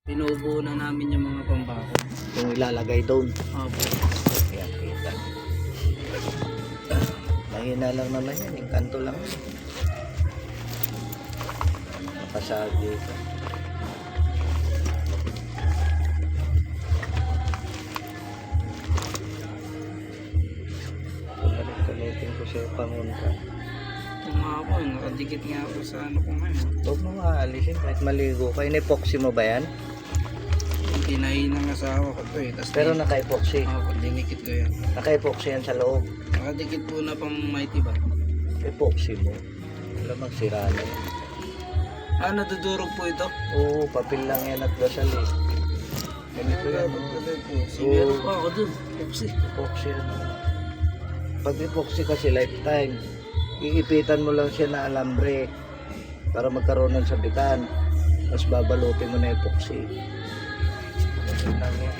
Pinubuo na namin yung mga pambako. Yung ilalagay doon. Opo. Ayan, kita. Mahina lang naman yan. Yung kanto lang. Nakasagi ito. Kulit-kulitin ko siya pangunta. Ito nga po, nakadikit nga po sa ano ko ngayon. Huwag mo maalisin kahit maligo ka. In-epoxy mo ba yan? Yung tinahin ng asawa ko to eh. Tas Pero naka-epoxy. Opo, dinikit ko yan. Naka-epoxy yan sa loob. Nakadikit po na pang mighty ba? Epoxy mo. Wala magsira na yan. Ah, nadudurog po ito? Oo, papel lang yan at dasal eh. Ganito yan. Si meron pa ako dun. Oopsie. Epoxy ano. Pag epoxy kasi lifetime, iipitan mo lang siya na alambre para magkaroon ng sabitan. Tapos babalutin mo na epoxy. Ganun lang yan.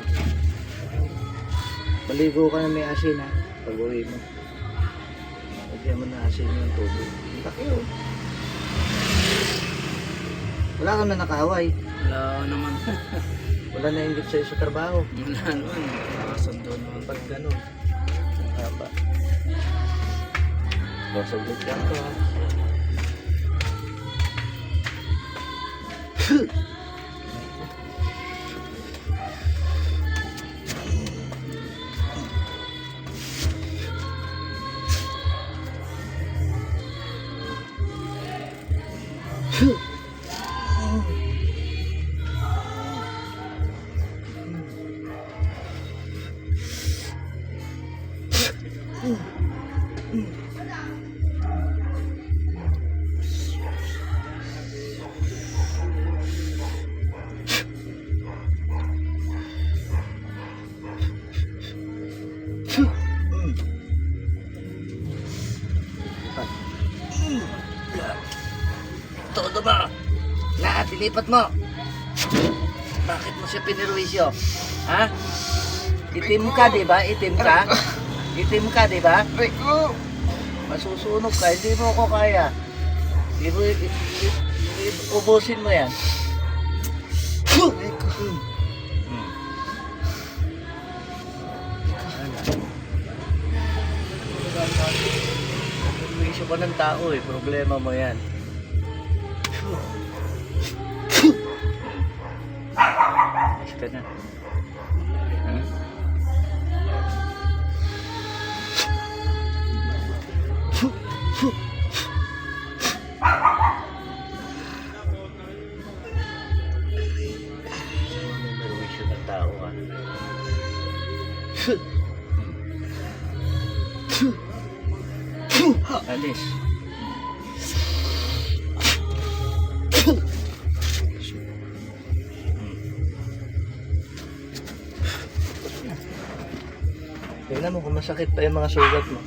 Maligo ka na may asin ha. Pag uwi mo. Lagyan mo na asin yung tubig. Laki oh. Wala ka na nakaway. Wala naman. Wala na ingit sa'yo sa trabaho. Wala naman. Nakasundo naman. Pag gano'n. Ang haba. Sagot lang to ha. Todo ba? Lahat, ilipat mo. Bakit mo siya piniruisyo? Ha? Itim ka, di ba? Itim ka? Itim ka, di ba? Masusunog ka, hindi mo ako kaya. Ubusin mo yan. Piniruisyo ka ng tao eh, problema mo yan. Ayos ka na. Perwisyo ng tao ha. Alis. Tingnan mo kung masakit pa yung mga sugat mo.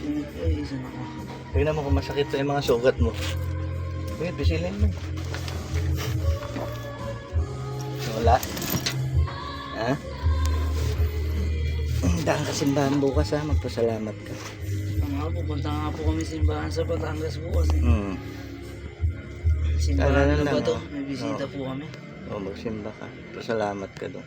Tingnan mo kung masakit pa yung mga sugat mo. Sige, pisilin mo. Wala. Ha? Daan ka simbahan bukas ha. Magpasalamat ka. Pupunta nga po kami simbahan sa Batangas bukas eh. Tara Simbahan na na ba lang, to? oh. May bisita po kami. O, magsimba ka. Pasalamat ka doon.